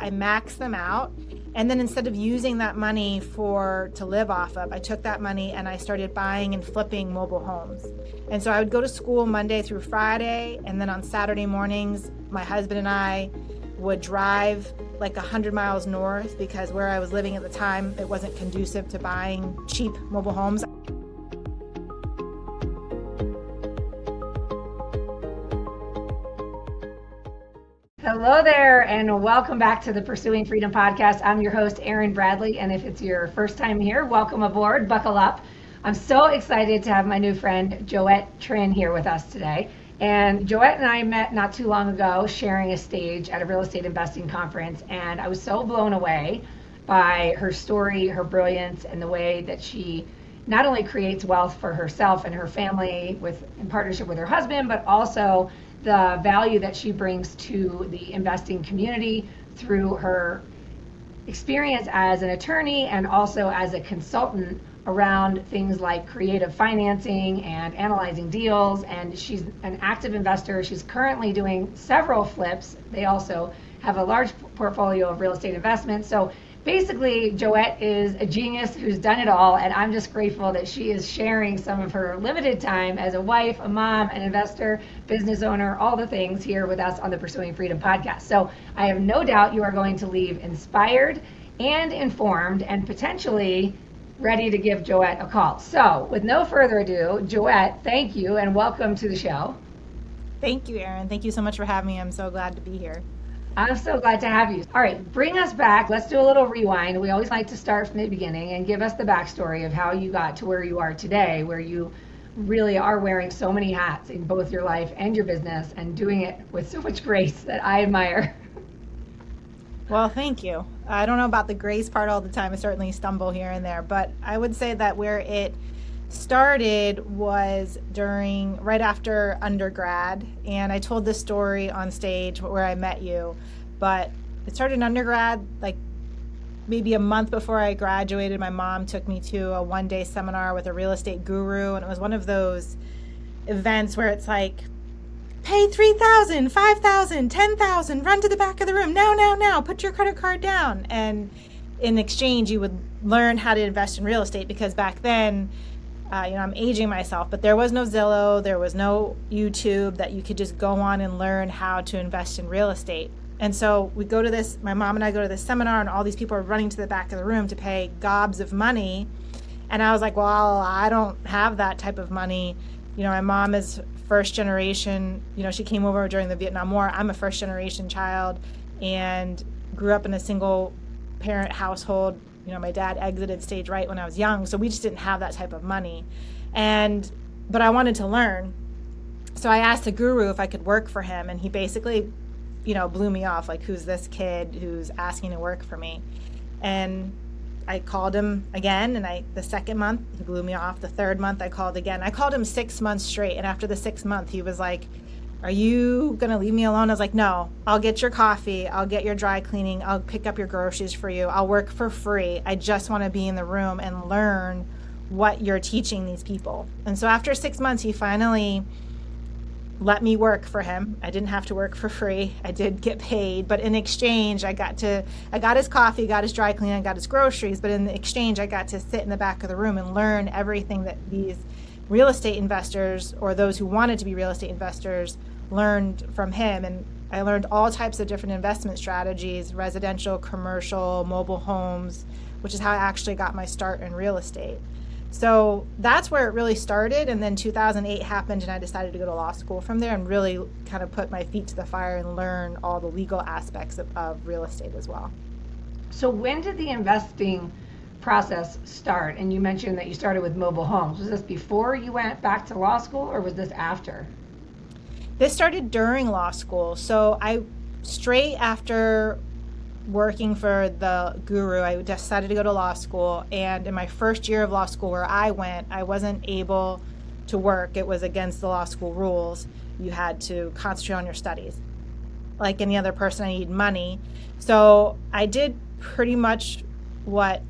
I maxed them out. And then instead of using that money to live off of, I took that money and I started buying and flipping mobile homes. And so I would go to school Monday through Friday. And then on Saturday mornings, my husband and I would drive like 100 miles north because where I was living at the time, it wasn't conducive to buying cheap mobile homes. Hello there, and welcome back to the Pursuing Freedom podcast. I'm your host, Erin Bradley, and if it's your first time here, welcome aboard, buckle up. I'm so excited to have my new friend, Joette Trinh, here with us today. And Joette and I met not too long ago, sharing a stage at a real estate investing conference, and I was so blown away by her story, her brilliance, and the way that she not only creates wealth for herself and her family in partnership with her husband, but also the value that she brings to the investing community through her experience as an attorney and also as a consultant around things like creative financing and analyzing deals. And she's an active investor. She's currently doing several flips. They also have a large portfolio of real estate investments. So basically, Joette is a genius who's done it all, and I'm just grateful that she is sharing some of her limited time as a wife, a mom, an investor, business owner, all the things here with us on the Pursuing Freedom podcast. So I have no doubt you are going to leave inspired and informed and potentially ready to give Joette a call. So with no further ado, Joette, thank you and welcome to the show. Thank you, Erin. Thank you so much for having me. I'm so glad to be here. I'm so glad to have you. All right, bring us back. Let's do a little rewind. We always like to start from the beginning and give us the backstory of how you got to where you are today, where you really are wearing so many hats in both your life and your business and doing it with so much grace that I admire. Well, thank you. I don't know about the grace part all the time. I certainly stumble here and there, but I would say that where it started was right after undergrad, and I told this story on stage where I met you, but it started in undergrad, like maybe a month before I graduated. My mom took me to a one-day seminar with a real estate guru, and it was one of those events where it's like, pay $3,000, $5,000, $10,000, run to the back of the room, now, put your credit card down. And in exchange, you would learn how to invest in real estate, because back then, I'm aging myself, but there was no Zillow, there was no YouTube that you could just go on and learn how to invest in real estate. And so my mom and I go to this seminar, and all these people are running to the back of the room to pay gobs of money. And I was like, well, I don't have that type of money. My mom is first generation, she came over during the Vietnam War. I'm a first generation child and grew up in a single parent household. My dad exited stage right when I was young, so we just didn't have that type of money. But I wanted to learn. So I asked the guru if I could work for him, and he basically, blew me off, like, who's this kid who's asking to work for me? And I called him again, and the second month, he blew me off. The third month, I called again. I called him 6 months straight, and after the 6th month, he was like, are you going to leave me alone? I was like, no, I'll get your coffee. I'll get your dry cleaning. I'll pick up your groceries for you. I'll work for free. I just want to be in the room and learn what you're teaching these people. And so after 6 months, he finally let me work for him. I didn't have to work for free. I did get paid, but in exchange, I got his coffee, got his dry cleaning, got his groceries, but in exchange, I got to sit in the back of the room and learn everything that these real estate investors, or those who wanted to be real estate investors, learned from him. And I learned all types of different investment strategies: residential, commercial, mobile homes, which is how I actually got my start in real estate. So that's where it really started. And then 2008 happened, and I decided to go to law school from there and really kind of put my feet to the fire and learn all the legal aspects of real estate as well. So when did the investing process start? And you mentioned that you started with mobile homes. Was this before you went back to law school, or was this after? This started during law school. So straight after working for the guru, I decided to go to law school. And in my first year of law school where I went, I wasn't able to work. It was against the law school rules. You had to concentrate on your studies. Like any other person, I need money. So I did pretty much what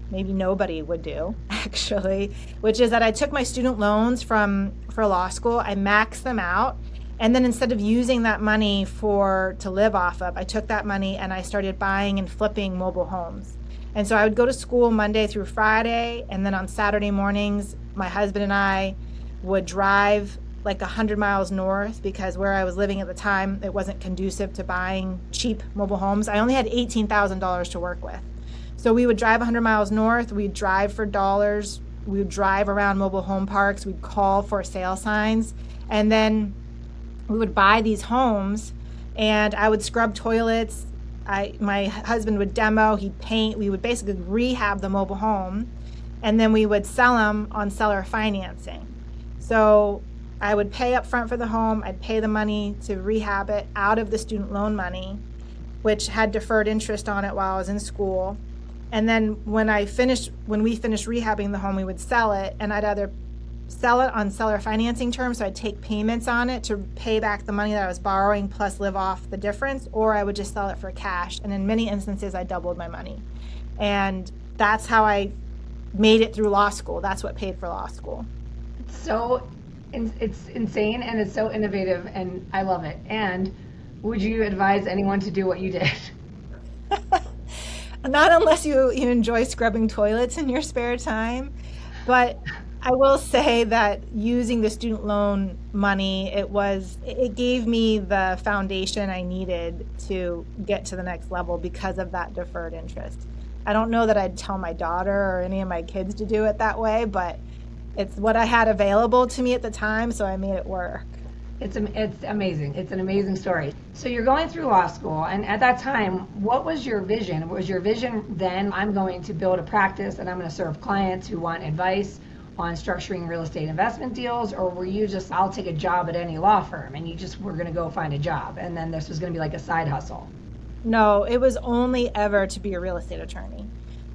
maybe nobody would do, actually, which is that I took my student loans for law school. I maxed them out. And then instead of using that money to live off of, I took that money and I started buying and flipping mobile homes. And so I would go to school Monday through Friday, and then on Saturday mornings, my husband and I would drive like 100 miles north, because where I was living at the time, it wasn't conducive to buying cheap mobile homes. I only had $18,000 to work with. So we would drive 100 miles north, we'd drive for dollars, we would drive around mobile home parks, we'd call for sale signs, and then we would buy these homes, and I would scrub toilets. My husband would demo, he'd paint, we would basically rehab the mobile home, and then we would sell them on seller financing. So I would pay up front for the home, I'd pay the money to rehab it out of the student loan money, which had deferred interest on it while I was in school. And then when we finished rehabbing the home, we would sell it, and I'd either sell it on seller financing terms, so I'd take payments on it to pay back the money that I was borrowing plus live off the difference, or I would just sell it for cash. And in many instances, I doubled my money. And that's how I made it through law school. That's what paid for law school. It's insane, and it's so innovative, and I love it. And would you advise anyone to do what you did? Not unless you enjoy scrubbing toilets in your spare time. But I will say that using the student loan money, it gave me the foundation I needed to get to the next level because of that deferred interest. I don't know that I'd tell my daughter or any of my kids to do it that way, but it's what I had available to me at the time, so I made it work. It's amazing. It's an amazing story. So you're going through law school, and at that time, what was your vision? Was your vision then, I'm going to build a practice and I'm going to serve clients who want advice on structuring real estate investment deals, or were you just, I'll take a job at any law firm, and you just were going to go find a job, and then this was going to be like a side hustle? No, it was only ever to be a real estate attorney.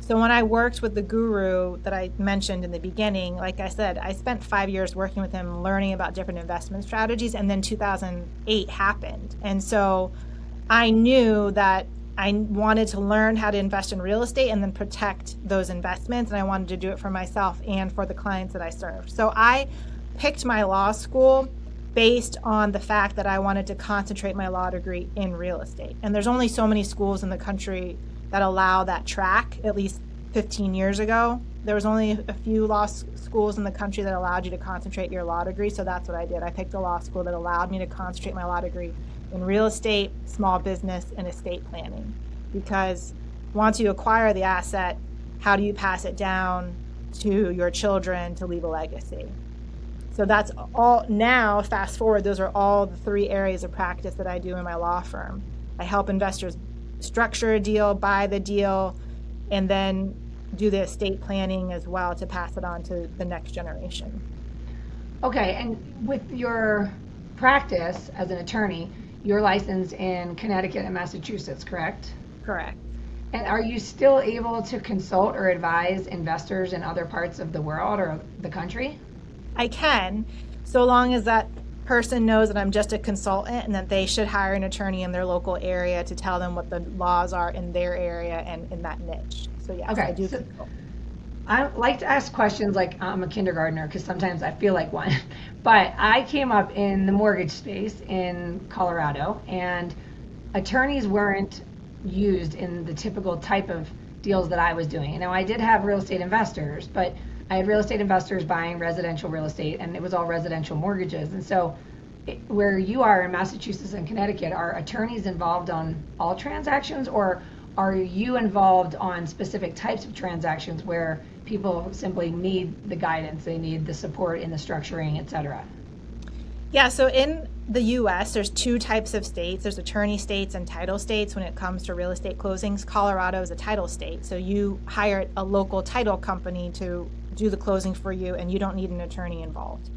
So when I worked with the guru that I mentioned in the beginning, like I said, I spent 5 years working with him, learning about different investment strategies, and then 2008 happened. And so I knew that I wanted to learn how to invest in real estate and then protect those investments, and I wanted to do it for myself and for the clients that I served. So I picked my law school based on the fact that I wanted to concentrate my law degree in real estate. And there's only so many schools in the country that allow that track. At least 15 years ago, there was only a few law schools in the country that allowed you to concentrate your law degree. So that's what I did. I picked a law school that allowed me to concentrate my law degree in real estate, small business, and estate planning. Because once you acquire the asset, how do you pass it down to your children to leave a legacy? So that's all. Now, fast forward, those are all the 3 areas of practice that I do in my law firm. I help investors structure a deal, buy the deal, and then do the estate planning as well to pass it on to the next generation. Okay, and with your practice as an attorney, you're licensed in Connecticut and Massachusetts, correct? Correct. And are you still able to consult or advise investors in other parts of the world or the country? I can, so long as that person knows that I'm just a consultant and that they should hire an attorney in their local area to tell them what the laws are in their area and in that niche. So yes, Okay, I do so consult. I like to ask questions like I'm a kindergartner because sometimes I feel like one. But I came up in the mortgage space in Colorado, and attorneys weren't used in the typical type of deals that I was doing. Now, I did have real estate investors, but I had real estate investors buying residential real estate, and it was all residential mortgages. And so where you are in Massachusetts and Connecticut, are attorneys involved on all transactions, or are you involved on specific types of transactions where people simply need the guidance, they need the support in the structuring, et cetera? Yeah, so in the US, there's 2 types of states. There's attorney states and title states when it comes to real estate closings. Colorado is a title state, so you hire a local title company to do the closing for you, and you don't need an attorney involved.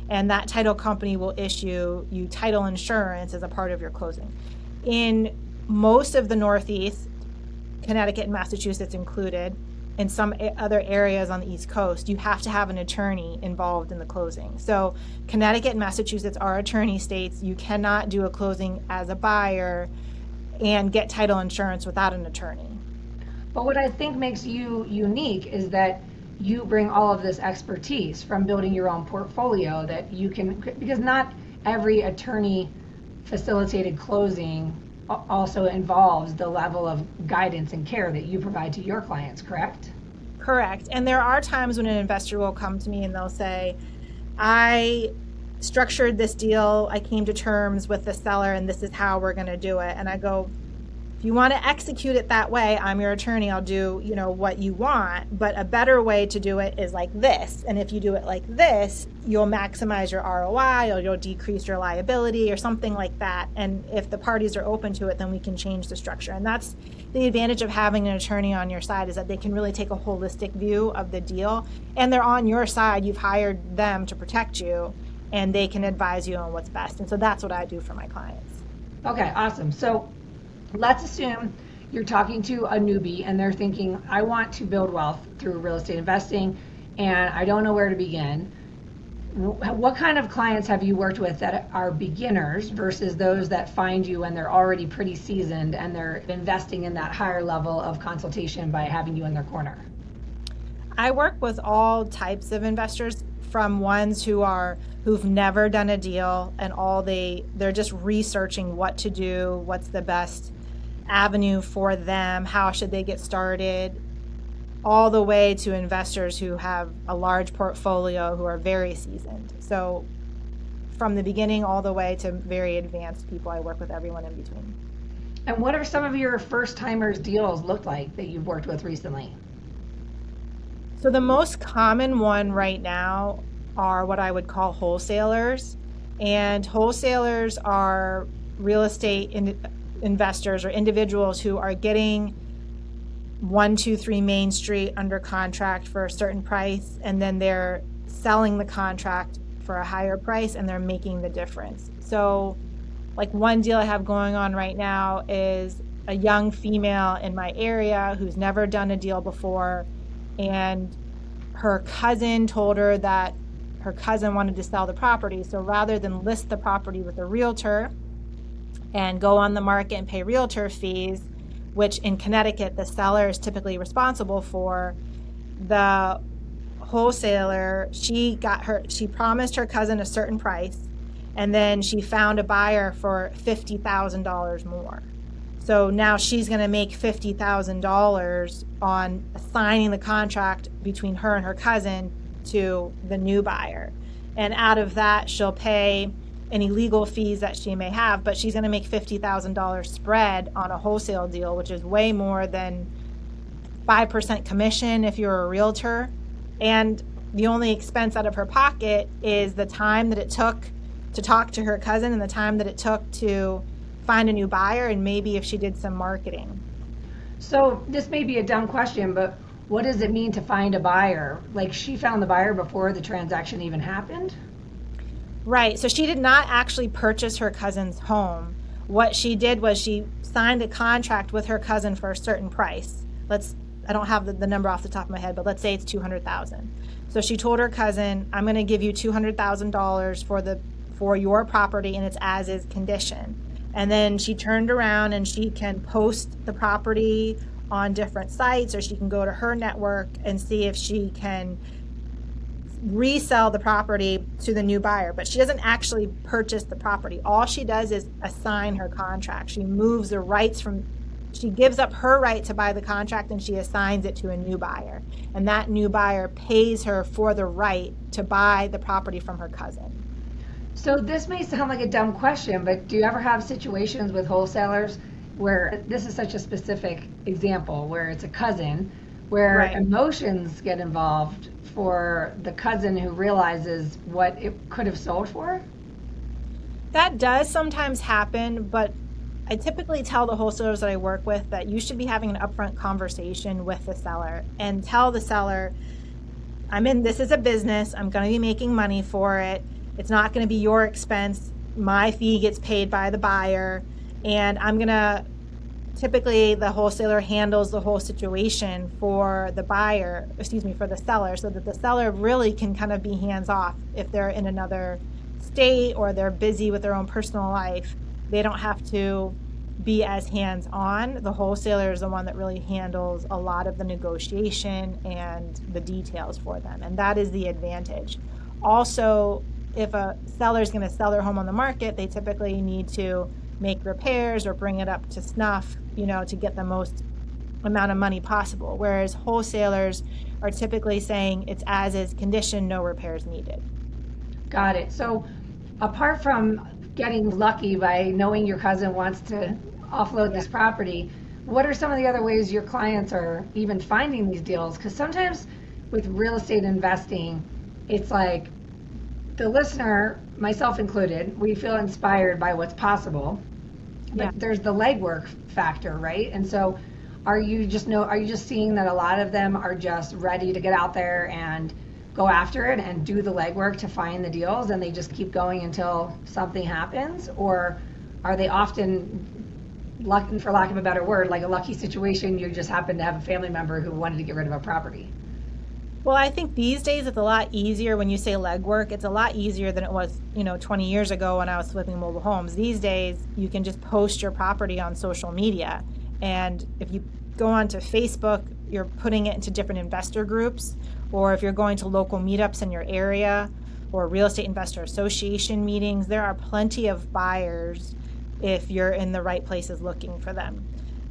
And that title company will issue you title insurance as a part of your closing. In most of the Northeast, Connecticut and Massachusetts included, in some other areas on the East Coast, you have to have an attorney involved in the closing. So Connecticut and Massachusetts are attorney states. You cannot do a closing as a buyer and get title insurance without an attorney. But what I think makes you unique is that you bring all of this expertise from building your own portfolio that you can, because not every attorney facilitated closing also involves the level of guidance and care that you provide to your clients, correct? Correct. And there are times when an investor will come to me and they'll say, I structured this deal, I came to terms with the seller, and this is how we're going to do it. And I go, if you want to execute it that way, I'm your attorney, I'll do, what you want. But a better way to do it is like this. And if you do it like this, you'll maximize your ROI, or you'll decrease your liability or something like that. And if the parties are open to it, then we can change the structure. And that's the advantage of having an attorney on your side, is that they can really take a holistic view of the deal, and they're on your side. You've hired them to protect you, and they can advise you on what's best. And so that's what I do for my clients. Okay, awesome. So let's assume you're talking to a newbie and they're thinking, I want to build wealth through real estate investing and I don't know where to begin. What kind of clients have you worked with that are beginners versus those that find you and they're already pretty seasoned and they're investing in that higher level of consultation by having you in their corner? I work with all types of investors, from ones who've never done a deal and they're just researching what to do, what's the best avenue for them, how should they get started, all the way to investors who have a large portfolio, who are very seasoned. So from the beginning all the way to very advanced people, I work with everyone in between. And what are some of your first timers deals look like that you've worked with recently? So the most common one right now are what I would call wholesalers. And wholesalers are real estate investors or individuals who are getting 123 Main Street under contract for a certain price, and then they're selling the contract for a higher price, and they're making the difference. So like one deal I have going on right now is a young female in my area who's never done a deal before, and her cousin told her that her cousin wanted to sell the property. So rather than list the property with a realtor and go on the market and pay realtor fees, which in Connecticut the seller is typically responsible for, the wholesaler, she promised her cousin a certain price, and then she found a buyer for $50,000 more. So now she's going to make $50,000 on signing the contract between her and her cousin to the new buyer. And out of that, she'll pay any legal fees that she may have, but she's going to make $50,000 spread on a wholesale deal, which is way more than 5% commission if you're a realtor. And the only expense out of her pocket is the time that it took to talk to her cousin and the time that it took to find a new buyer, and maybe if she did some marketing. So this may be a dumb question, but what does it mean to find a buyer? Like, she found the buyer before the transaction even happened? Right. So she did not actually purchase her cousin's home. What she did was she signed a contract with her cousin for a certain price. I don't have the number off the top of my head, but let's say it's $200,000. So she told her cousin, I'm going to give you $200,000 for your property in its as-is condition. And then she turned around and she can post the property on different sites, or she can go to her network and see if she can resell the property to the new buyer. But she doesn't actually purchase the property. All she does is assign her contract. She moves the rights she gives up her right to buy the contract and she assigns it to a new buyer. And that new buyer pays her for the right to buy the property from her cousin. So this may sound like a dumb question, but do you ever have situations with wholesalers where this is such a specific example, where it's a cousin, where Right. emotions get involved for the cousin who realizes what it could have sold for? That does sometimes happen, but I typically tell the wholesalers that I work with that you should be having an upfront conversation with the seller and tell the seller, this is a business, I'm going to be making money for it. It's not going to be your expense. My fee gets paid by the buyer, and typically the wholesaler handles the whole situation for the seller, so that the seller really can kind of be hands off. If they're in another state or they're busy with their own personal life, they don't have to be as hands on. The wholesaler is the one that really handles a lot of the negotiation and the details for them, and that is the advantage. Also, if a seller is going to sell their home on the market, they typically need to make repairs or bring it up to snuff, to get the most amount of money possible. Whereas wholesalers are typically saying it's as is condition, no repairs needed. Got it. So apart from getting lucky by knowing your cousin wants to offload this property, what are some of the other ways your clients are even finding these deals? Because sometimes with real estate investing, it's like the listener, myself included, we feel inspired by what's possible, but there's the legwork factor, right? And so are you just seeing that a lot of them are just ready to get out there and go after it and do the legwork to find the deals, and they just keep going until something happens? Or are they often, lucky, for lack of a better word, like a lucky situation, you just happen to have a family member who wanted to get rid of a property? Well, I think these days it's a lot easier. When you say legwork, it's a lot easier than it was, 20 years ago when I was flipping mobile homes. These days, you can just post your property on social media. And if you go onto Facebook, you're putting it into different investor groups, or if you're going to local meetups in your area or real estate investor association meetings, there are plenty of buyers if you're in the right places looking for them.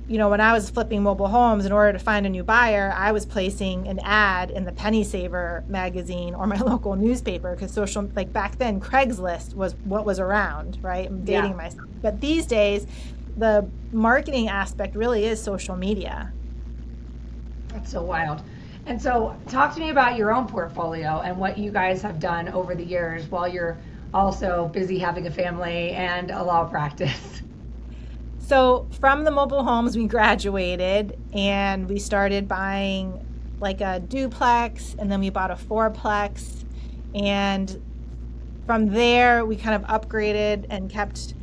When I was flipping mobile homes, in order to find a new buyer, I was placing an ad in the Penny Saver magazine or my local newspaper, because like back then, Craigslist was what was around, right? I'm dating myself. But these days, the marketing aspect really is social media. That's so wild. And so talk to me about your own portfolio and what you guys have done over the years while you're also busy having a family and a law practice. So from the mobile homes, we graduated and we started buying like a duplex, and then we bought a fourplex. And from there, we kind of upgraded and kept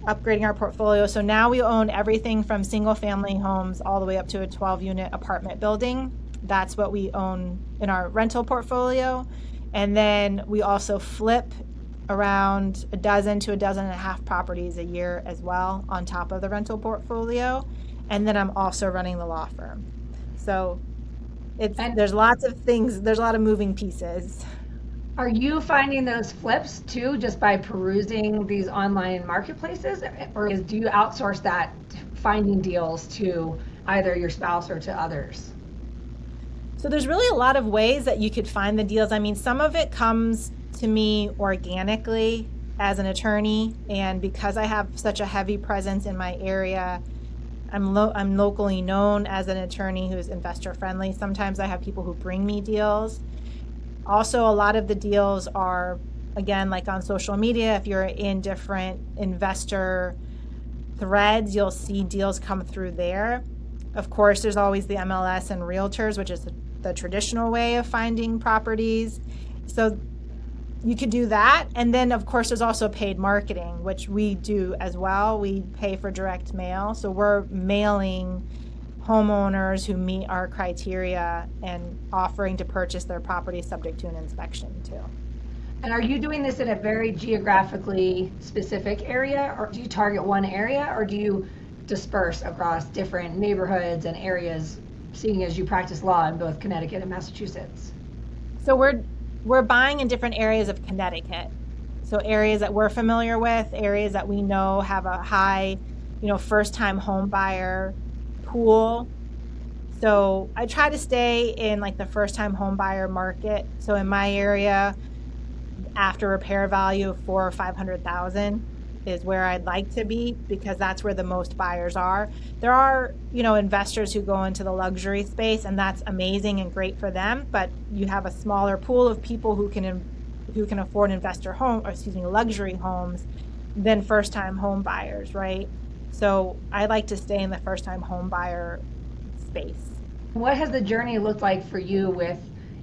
upgrading our portfolio. So now we own everything from single family homes all the way up to a 12-unit apartment building. That's what we own in our rental portfolio. And then we also flip around a dozen to a dozen and a half properties a year as well on top of the rental portfolio. And then I'm also running the law firm. So there's lots of things, there's a lot of moving pieces. Are you finding those flips too just by perusing these online marketplaces, or do you outsource that finding deals to either your spouse or to others? So there's really a lot of ways that you could find the deals. I mean, some of it comes to me organically as an attorney, and because I have such a heavy presence in my area, I'm locally known as an attorney who's investor friendly. Sometimes I have people who bring me deals. Also, a lot of the deals are, again, like on social media. If you're in different investor threads, you'll see deals come through there. Of course, there's always the MLS and Realtors, which is the traditional way of finding properties. So you could do that. And then, of course, there's also paid marketing, which we do as well. We pay for direct mail. So we're mailing homeowners who meet our criteria and offering to purchase their property subject to an inspection too. And are you doing this in a very geographically specific area, or do you target one area, or do you disperse across different neighborhoods and areas, seeing as you practice law in both Connecticut and Massachusetts? So we're buying in different areas of Connecticut. So areas that we're familiar with, areas that we know have a high, first-time home buyer pool. So I try to stay in like the first-time home buyer market. So in my area, after repair value of $400,000 or $500,000 is where I'd like to be, because that's where the most buyers are. There are, investors who go into the luxury space, and that's amazing and great for them. But you have a smaller pool of people who can afford luxury homes than first-time home buyers, right? So I like to stay in the first-time home buyer space. What has the journey looked like for you with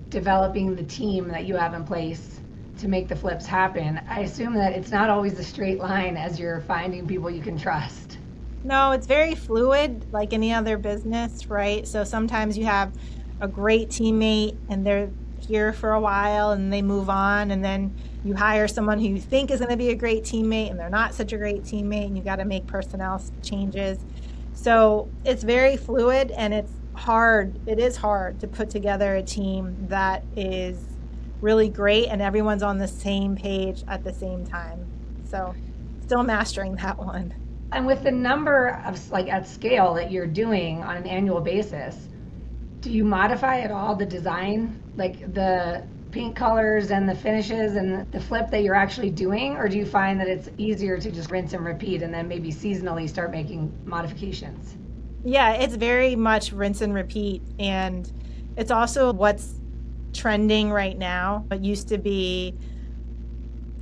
developing the team that you have in place to make the flips happen? I assume that it's not always a straight line as you're finding people you can trust. No, it's very fluid, like any other business, right? So sometimes you have a great teammate and they're here for a while and they move on, and then you hire someone who you think is going to be a great teammate and they're not such a great teammate, and you got to make personnel changes. So it's very fluid, and it is hard to put together a team that is really great and everyone's on the same page at the same time. So still mastering that one. And with the number of like at scale that you're doing on an annual basis, do you modify at all the design, like the paint colors and the finishes and the flip that you're actually doing? Or do you find that it's easier to just rinse and repeat and then maybe seasonally start making modifications? Yeah, it's very much rinse and repeat. And it's also what's trending right now. It used to be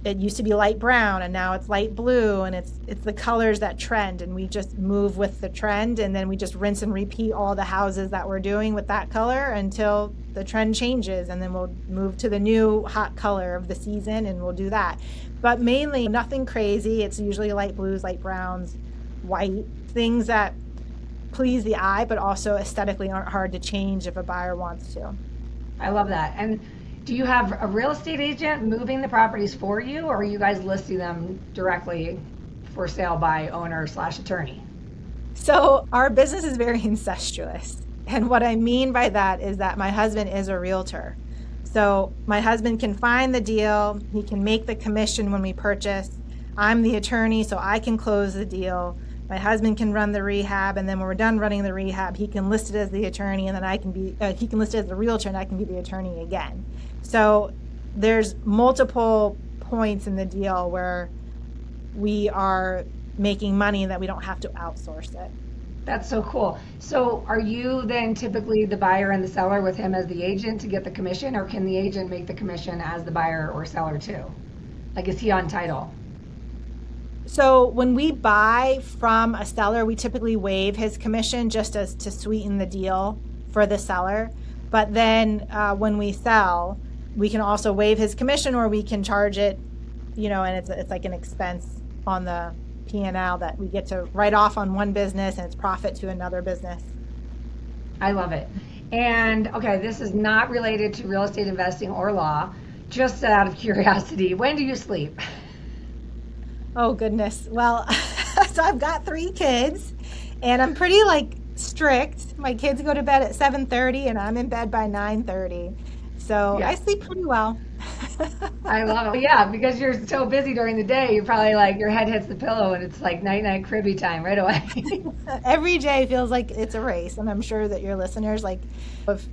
light brown and now it's light blue, and it's the colors that trend, and we just move with the trend, and then we just rinse and repeat all the houses that we're doing with that color until the trend changes, and then we'll move to the new hot color of the season and we'll do that. But mainly nothing crazy. It's usually light blues, light browns, white, things that please the eye but also aesthetically aren't hard to change if a buyer wants to. I love that. And do you have a real estate agent moving the properties for you, or are you guys listing them directly for sale by owner/attorney? So our business is very incestuous. And what I mean by that is that my husband is a realtor. So my husband can find the deal, he can make the commission when we purchase. I'm the attorney, so I can close the deal. My husband can run the rehab, and then when we're done running the rehab, he can list it as the attorney, and then he can list it as the realtor, and I can be the attorney again. So there's multiple points in the deal where we are making money that we don't have to outsource it. That's so cool. So are you then typically the buyer and the seller with him as the agent to get the commission, or can the agent make the commission as the buyer or seller too? Like, is he on title? So when we buy from a seller, we typically waive his commission just as to sweeten the deal for the seller. But then when we sell, we can also waive his commission, or we can charge it, and it's like an expense on the P&L that we get to write off on one business and it's profit to another business. I love it. And okay, this is not related to real estate investing or law. Just out of curiosity, when do you sleep? Oh goodness. Well, so I've got 3 kids and I'm pretty strict. My kids go to bed at 7:30 and I'm in bed by 9:30. So Yeah. I sleep pretty well. I love it. Yeah, because you're so busy during the day, you're probably like your head hits the pillow and it's like night night cribby time right away. Every day feels like it's a race, and I'm sure that your listeners, if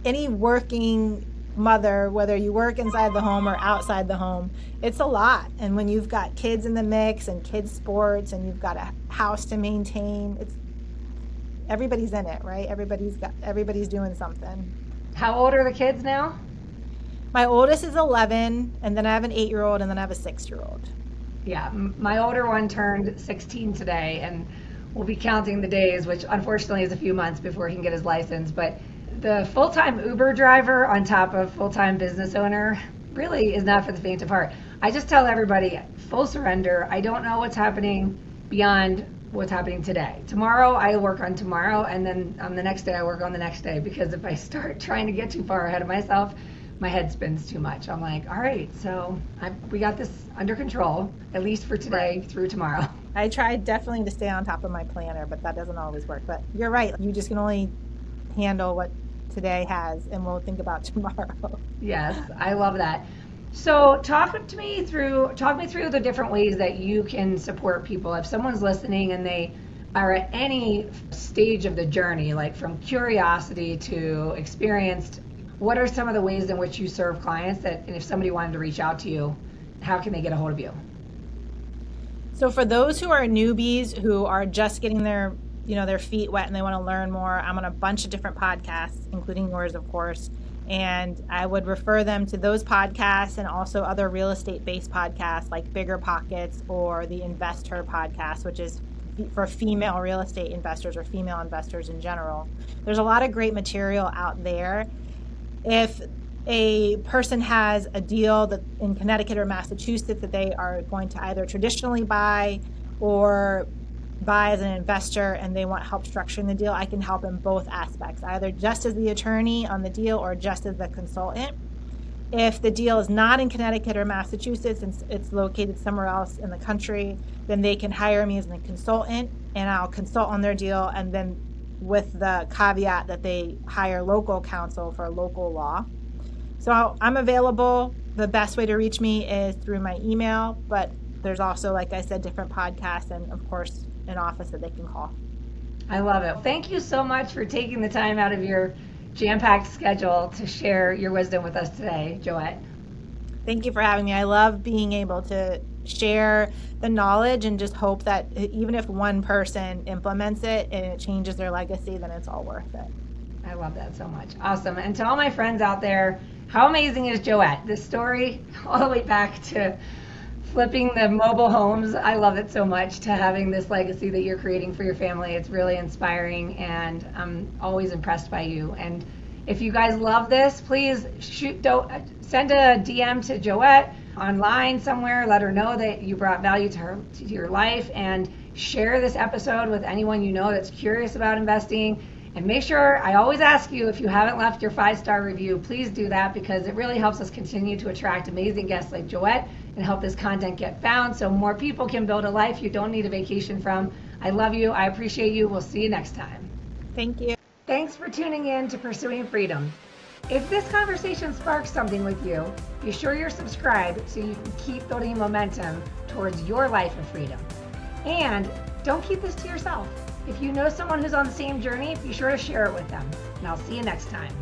any working mother, whether you work inside the home or outside the home, it's a lot. And when you've got kids in the mix and kids sports and you've got a house to maintain, everybody's in it, right? Everybody's doing something. How old are the kids now? My oldest is 11, and then I have an 8-year-old, and then I have a 6-year-old. Yeah, my older one turned 16 today, and we'll be counting the days, which unfortunately is a few months before he can get his license. But the full-time Uber driver on top of full-time business owner really is not for the faint of heart. I just tell everybody, full surrender. I don't know what's happening beyond what's happening today. Tomorrow I work on tomorrow, and then on the next day I work on the next day, because if I start trying to get too far ahead of myself, my head spins too much. I'm like, all right, so we got this under control, at least for today through tomorrow. I try definitely to stay on top of my planner, but that doesn't always work. But you're right. You just can only handle what today has, and we'll think about tomorrow. Yes, I love that. So talk me through the different ways that you can support people. If someone's listening and they are at any stage of the journey, like from curiosity to experienced, what are some of the ways in which you serve clients and if somebody wanted to reach out to you, how can they get a hold of you? So for those who are newbies who are just getting their feet wet and they want to learn more, I'm on a bunch of different podcasts, including yours, of course. And I would refer them to those podcasts and also other real estate based podcasts like Bigger Pockets or the Investor podcast, which is for female real estate investors or female investors in general. There's a lot of great material out there. If a person has a deal that in Connecticut or Massachusetts that they are going to either traditionally buy or buy as an investor and they want help structuring the deal, I can help in both aspects, either just as the attorney on the deal or just as the consultant. If the deal is not in Connecticut or Massachusetts and it's located somewhere else in the country, then they can hire me as a consultant and I'll consult on their deal, and then with the caveat that they hire local counsel for local law. So I'm available. The best way to reach me is through my email, but there's also, like I said, different podcasts and, of course, an office that they can call. I love it. Thank you so much for taking the time out of your jam-packed schedule to share your wisdom with us today, Joette. Thank you for having me. I love being able to share the knowledge and just hope that even if one person implements it and it changes their legacy, then it's all worth it. I love that so much. Awesome. And to all my friends out there, how amazing is Joette? This story, all the way back to flipping the mobile homes. I love it so much, to having this legacy that you're creating for your family. It's really inspiring, and I'm always impressed by you. And if you guys love this, please send a DM to Joette online somewhere. Let her know that you brought value to your life, and share this episode with anyone you know that's curious about investing. And make sure, I always ask you, if you haven't left your 5-star review, please do that, because it really helps us continue to attract amazing guests like Joette and help this content get found so more people can build a life you don't need a vacation from. I love you. I appreciate you. We'll see you next time. Thank you. Thanks for tuning in to Pursuing Freedom. If this conversation sparks something with you, be sure you're subscribed so you can keep building momentum towards your life of freedom. And don't keep this to yourself. If you know someone who's on the same journey, be sure to share it with them. And I'll see you next time.